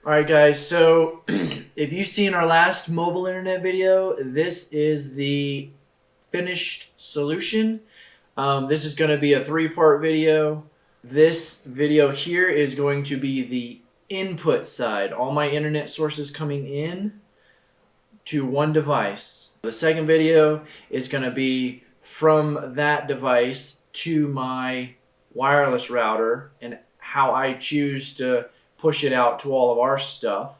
Alright guys, so if you've seen our last mobile internet video, this is the finished solution. This is going to be a three-part video. This video here is going to be the input side, all my internet sources coming in to one device. The second video is going to be from that device to my wireless router and how I choose to push it out to all of our stuff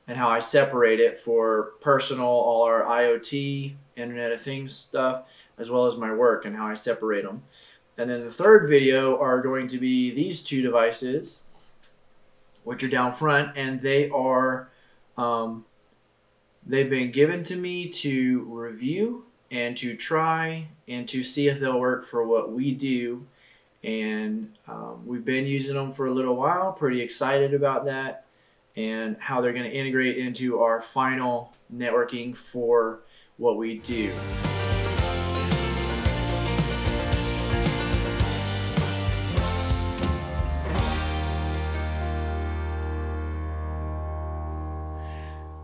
and how I separate it for personal, all our IoT, Internet of Things stuff, as well as my work and how I separate them. And then the third video are going to be these two devices, which are down front, and they are they've been given to me to review and to try and to see if they'll work for what we do. And we've been using them for a little while, pretty excited about that and how they're going to integrate into our final networking for what we do.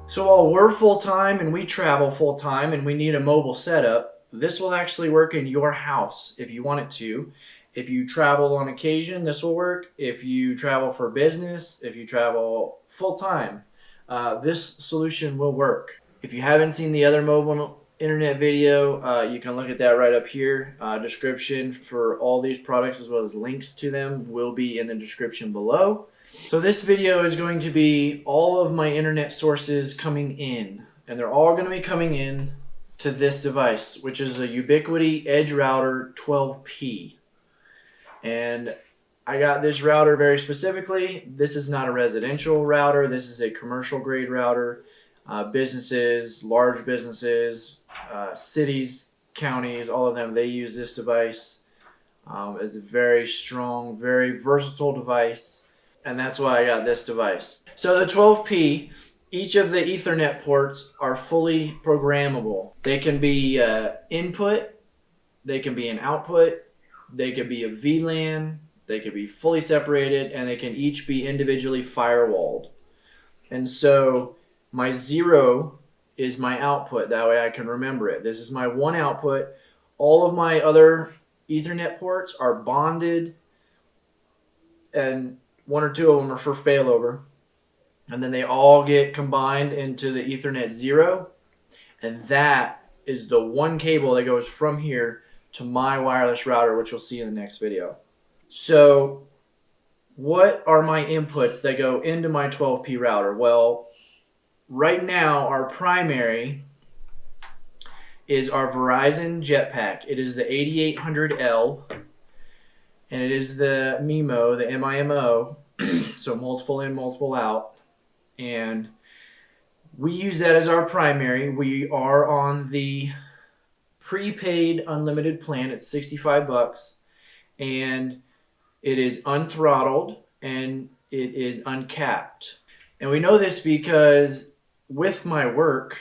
So while we're full-time and we travel full-time and we need a mobile setup, this will actually work in your house if you want it to. If you travel on occasion, this will work. If you travel for business, if you travel full-time, this solution will work. If you haven't seen the other mobile internet video, you can look at that right up here. Description for all these products as well as links to them will be in the description below. So this video is going to be all of my internet sources coming in, and they're all going to be coming in to this device, which is a Ubiquiti Edge Router 12P. And I got this router very specifically. This is not a residential router. This is a commercial grade router. Businesses, large businesses, cities, counties, all of them, they use this device. It's a very strong, very versatile device. And that's why I got this device. So the 12P, each of the Ethernet ports are fully programmable. They can be input, they can be an output, they could be a VLAN, they could be fully separated, and they can each be individually firewalled. And so my 0 is my output. That way I can remember it. This is my one output. All of my other Ethernet ports are bonded, and one or two of them are for failover. And then they all get combined into the Ethernet 0. And that is the one cable that goes from here to my wireless router, which you'll see in the next video. So what are my inputs that go into my 12P router? Well, right now our primary is our Verizon Jetpack. It is the 8800L, and it is the MIMO, the MIMO, so multiple in, multiple out. And we use that as our primary. We are on the prepaid unlimited plan at 65 bucks, and it is unthrottled and it is uncapped. And we know this because with my work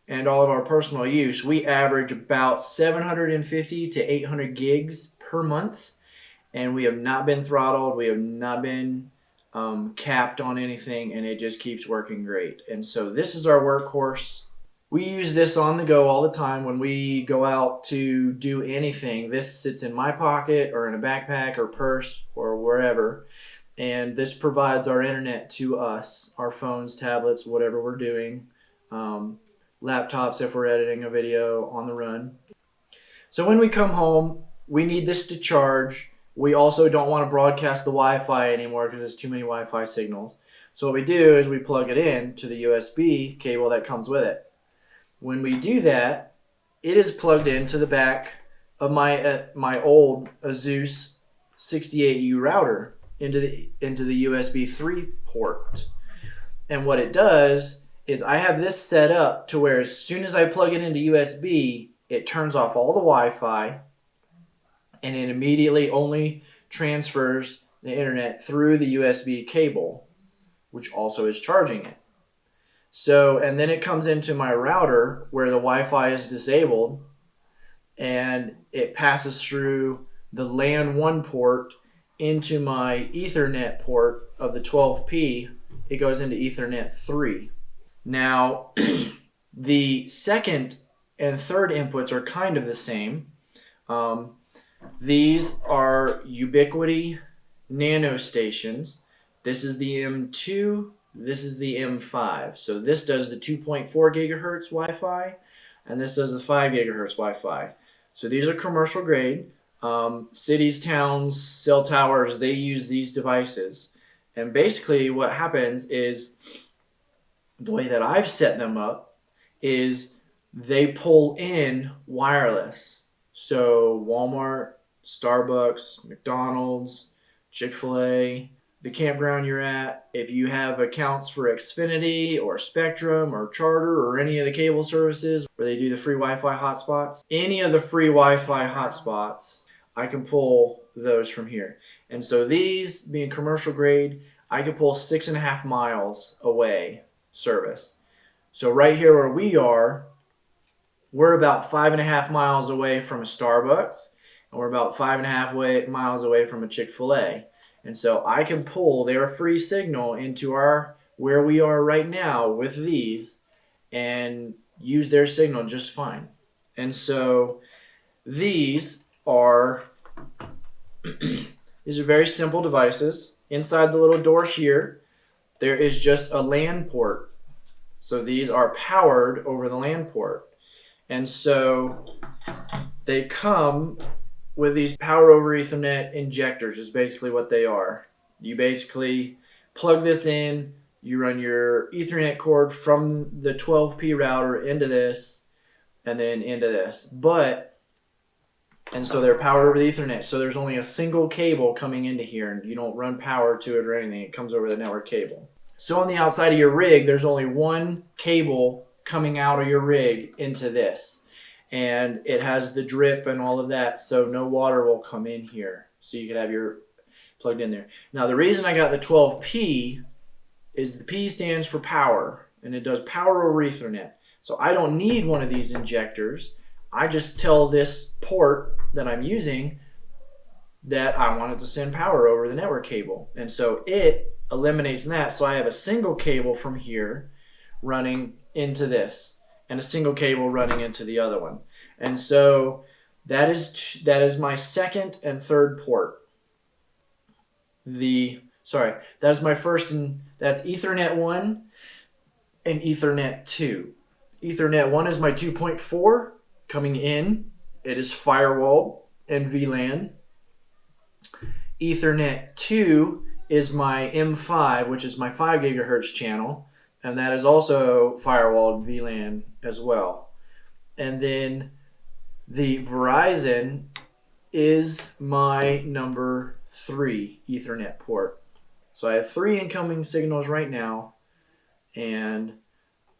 and all of our personal use, we average about 750 to 800 gigs per month, and we have not been throttled, we have not been capped on anything, and it just keeps working great. And so this is our workhorse. We use this on the go all the time when we go out to do anything. This sits in my pocket or in a backpack or purse or wherever. And this provides our internet to us, our phones, tablets, whatever we're doing. Laptops if we're editing a video on the run. So when we come home, we need this to charge. We also don't want to broadcast the Wi-Fi anymore because there's too many Wi-Fi signals. So what we do is we plug it in to the USB cable that comes with it. When we do that, it is plugged into the back of my old Asus 68U router into the USB 3 port. And what it does is I have this set up to where as soon as I plug it into USB, it turns off all the Wi-Fi, and it immediately only transfers the internet through the USB cable, which also is charging it. So, and then it comes into my router where the Wi-Fi is disabled, and it passes through the LAN 1 port into my Ethernet port of the 12P it goes into Ethernet 3. Now, the second and third inputs are kind of the same. These are Ubiquiti nano stations. This is the M2, this is the M5. So this does the 2.4 gigahertz Wi-Fi, and this does the 5 gigahertz Wi-Fi. So these are commercial grade. Cities, towns, cell towers, they use these devices. And basically what happens is, the way that I've set them up is they pull in wireless. So Walmart, Starbucks, McDonald's, Chick-fil-A, the campground you're at, if you have accounts for Xfinity or Spectrum or Charter or any of the cable services where they do the free Wi-Fi hotspots, any of the free Wi-Fi hotspots, I can pull those from here. And so these, being commercial grade, I can pull 6.5 miles away service. So right here where we are, we're about 5.5 miles away from a Starbucks, and we're about 5.5 miles away from a Chick-fil-A. And so I can pull their free signal into our where we are right now with these and use their signal just fine. And so these are these are very simple devices. Inside the little door here, there is just a LAN port. So these are powered over the LAN port. And so they come with these power over Ethernet injectors is basically what they are. You basically plug this in, you run your Ethernet cord from the 12P router into this, and then into this. And so they're powered over the Ethernet. So there's only a single cable coming into here, and you don't run power to it or anything. It comes over the network cable. So on the outside of your rig, there's only one cable coming out of your rig into this. And it has the drip and all of that, so no water will come in here. So you can have your plugged in there. Now the reason I got the 12P is the P stands for power, and it does power over Ethernet. So I don't need one of these injectors. I just tell this port that I'm using that I want it to send power over the network cable. And so it eliminates that. So I have a single cable from here running into this, and a single cable running into the other one. And so that is my second and third port. That is my first, and that's Ethernet 1 and Ethernet 2. Ethernet 1 is my 2.4 coming in. It is firewalled and VLAN. Ethernet 2 is my M5, which is my 5 gigahertz channel, and that is also firewalled VLAN as well. And then the Verizon is my number 3 Ethernet port. So I have 3 incoming signals right now, and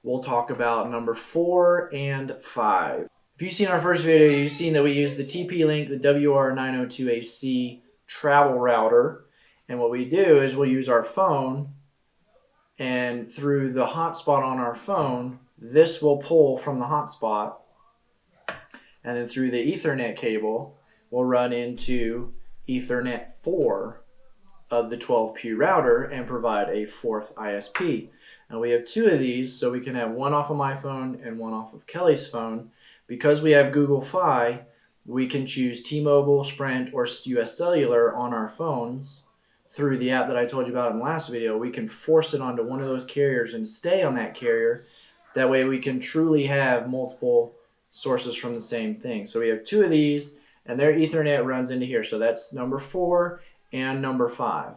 we'll talk about number 4 and 5. If you've seen our first video, you've seen that we use the TP-Link, the WR902AC travel router. And what we do is we'll use our phone, and through the hotspot on our phone, this will pull from the hotspot. And then through the Ethernet cable, we'll run into Ethernet 4 of the 12P router and provide a 4th ISP. And we have 2 of these, so we can have one off of my phone and one off of Kelly's phone. Because we have Google Fi, we can choose T-Mobile, Sprint, or US Cellular on our phones through the app that I told you about in the last video. We can force it onto one of those carriers and stay on that carrier. That way we can truly have multiple sources from the same thing. So we have 2 of these, and their Ethernet runs into here. So that's number 4 and number 5.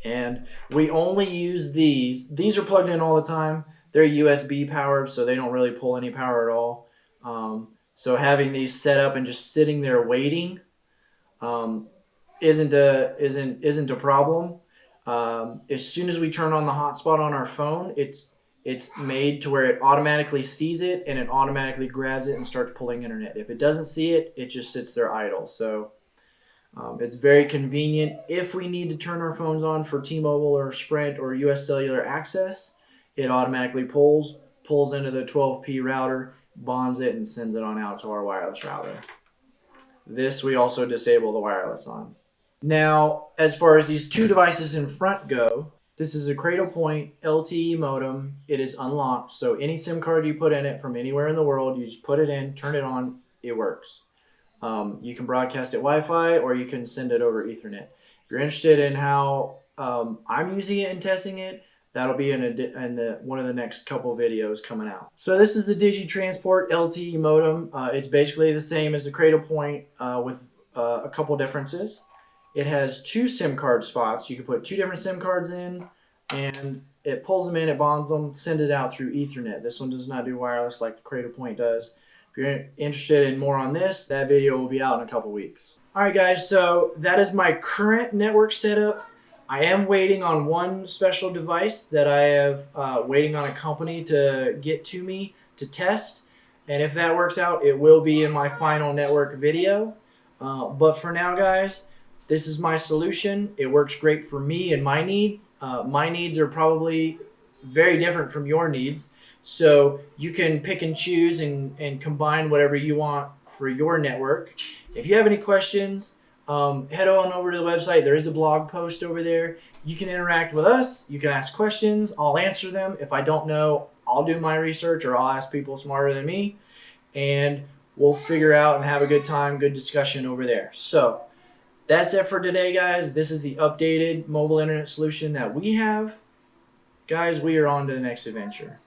And we only use these. These are plugged in all the time. They're USB powered, so they don't really pull any power at all. So having these set up and just sitting there waiting isn't a problem. As soon as we turn on the hotspot on our phone, it's made to where it automatically sees it, and it automatically grabs it and starts pulling internet. If it doesn't see it, it just sits there idle. So it's very convenient. If we need to turn our phones on for T-Mobile or Sprint or US Cellular access, it automatically pulls into the 12P router, bonds it, and sends it on out to our wireless router. This we also disable the wireless on. Now, as far as these two devices in front go, this is a Cradle Point LTE modem. It is unlocked, so any SIM card you put in it from anywhere in the world, you just put it in, turn it on, it works. You can broadcast it Wi-Fi, or you can send it over Ethernet. If you're interested in how I'm using it and testing it, that'll be in one of the next couple videos coming out. So this is the DigiTransport LTE modem. It's basically the same as the Cradle Point with a couple differences. It has two SIM card spots. You can put two different SIM cards in, and it pulls them in, it bonds them, send it out through Ethernet. This one does not do wireless like the Cradle Point does. If you're interested in more on this, that video will be out in a couple weeks. All right, guys, so that is my current network setup. I am waiting on one special device that I have waiting on a company to get to me to test. And if that works out, it will be in my final network video. But for now, guys, this is my solution. It works great for me and my needs. My needs are probably very different from your needs. So you can pick and choose and combine whatever you want for your network. If you have any questions, head on over to the website. There is a blog post over there. You can interact with us. You can ask questions. I'll answer them. If I don't know, I'll do my research, or I'll ask people smarter than me. And we'll figure out and have a good time, good discussion over there. So that's it for today, guys. This is the updated mobile internet solution that we have. Guys, we are on to the next adventure.